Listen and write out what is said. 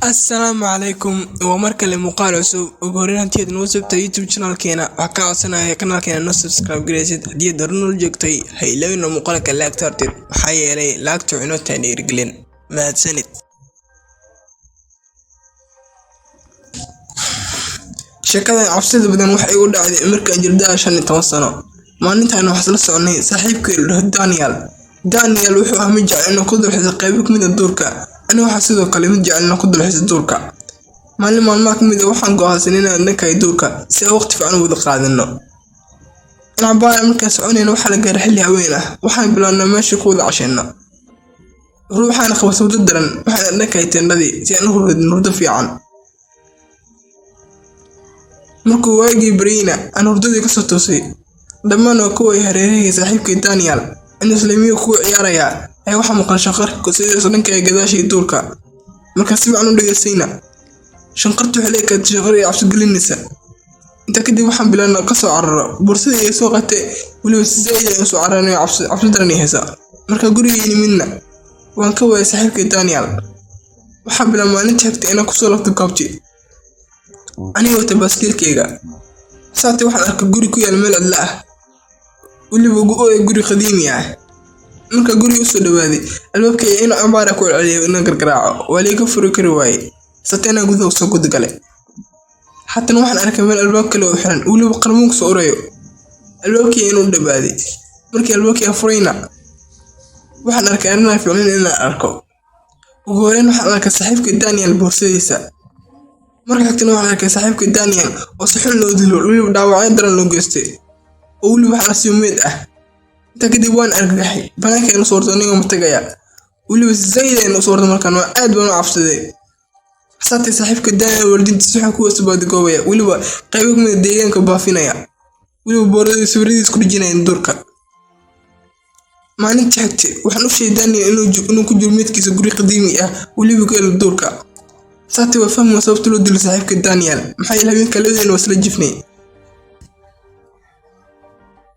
Assalaamu calaykum waa mar kale muuqaal cusub ugu horreyn hantiyaad noo subtay YouTube channelkeena waxaa ka codsanaya kanaalkeena noo subscribe gareysid haddii aad hore noo joogtay ha ilaawin muuqaalka like tartid maxaa yeelay laagtu inoo taan dhiirigelin mahadsanid. Sheekada cabsida badan waxay u dhacday markaan jirnaa 15 sano. Maalintaan waxaan la soconay saaxiibkay Daniel wuxuu ahaa mid jecel inuu ku dalxiiso qaybo ka mid ah duurka. Aniga waxaan sidoo kale mid jecel inuu ku dalxiiso duurka. Maalmaha ka mid ah waxaan go'aansanay inaan dhankay duurka si aan waqti fiican wada qaadano. Baan markaas soconayna waxa la gaaray xilli haween ah. Waxaan bilownay meesha ku wada cashayna. Ruuxana qabsado daran waxaan dhankay teendadii si aan u hurdo fiican. Markuu waagii bariina aan hurdadii ka soo toosay dhammaan oo kuwa hareerayay saaxiibkay Daniel in islaamiyo ku ciyaaraya ay waxa maqan shaqar ku sidoo dhankay gadaashii duurka. Markaas si aan u dhageysayna shanqartu xilay ka shaqar iyo cabsi gelinaysa. Inta kadib waxaan bilaabnay ka soo cararo bursadii ay soo qatay waliba sidee ay soo cararnay cabsi daran haysa. Marka gurigeena midna waan ka waayay saaxiibkay Daniel waxaan bilaabay maalinta xigtay inaan ku soo laabto goobtii aniga wata baaskiilkayga. Saati waxaan arkay guri ku yaal meel cidla ah waliba guri qadiimi ah. Marka guriga soo dhawaaday albaabkay inuu ambaara ku celiyo inaan gargaraaco wali ka furi kari waayay. Saatana gudaha soo gudgalay haatan waxaan arkay meel albaab kale oo xiran waliba qarmuun soo urayo albaabkay inuu dhawaaday. Markii albaabkay furayna waxaan arkay inaan ficilin inaan arko ugu horreyn waxaan arkay saaxiibkay Daniel boorsadaysa. Marka xigtana waxaan arkay saaxiibkay Daniel oo si xun loo dilo waliba dhaawacyo daran loo geystay oo waliba waxa si umeed ah. Inta kadib waan argagaxay banaanka inuu soo ordo ma tagaya waliba zayd inuu soo ordo markaan waa aad baan u cabsaday. Saati saaxiibkay Daniel wardintiisa waxa ku wasbaad goobaya waliba qaybo ka mid ah deegaanka baafinaya waliba booradiisa sawiradiisa ku dhijinayeen duurka. Maalintii xigtay waxaan u sheegay Daniel inuu ku jiro meedkiisa guri qadiimi ah waliba ku yaal duurka. Saati waa fahmo sababta loo dilo saaxiibkay Daniel maxay labeen kala weyn wasla jifnay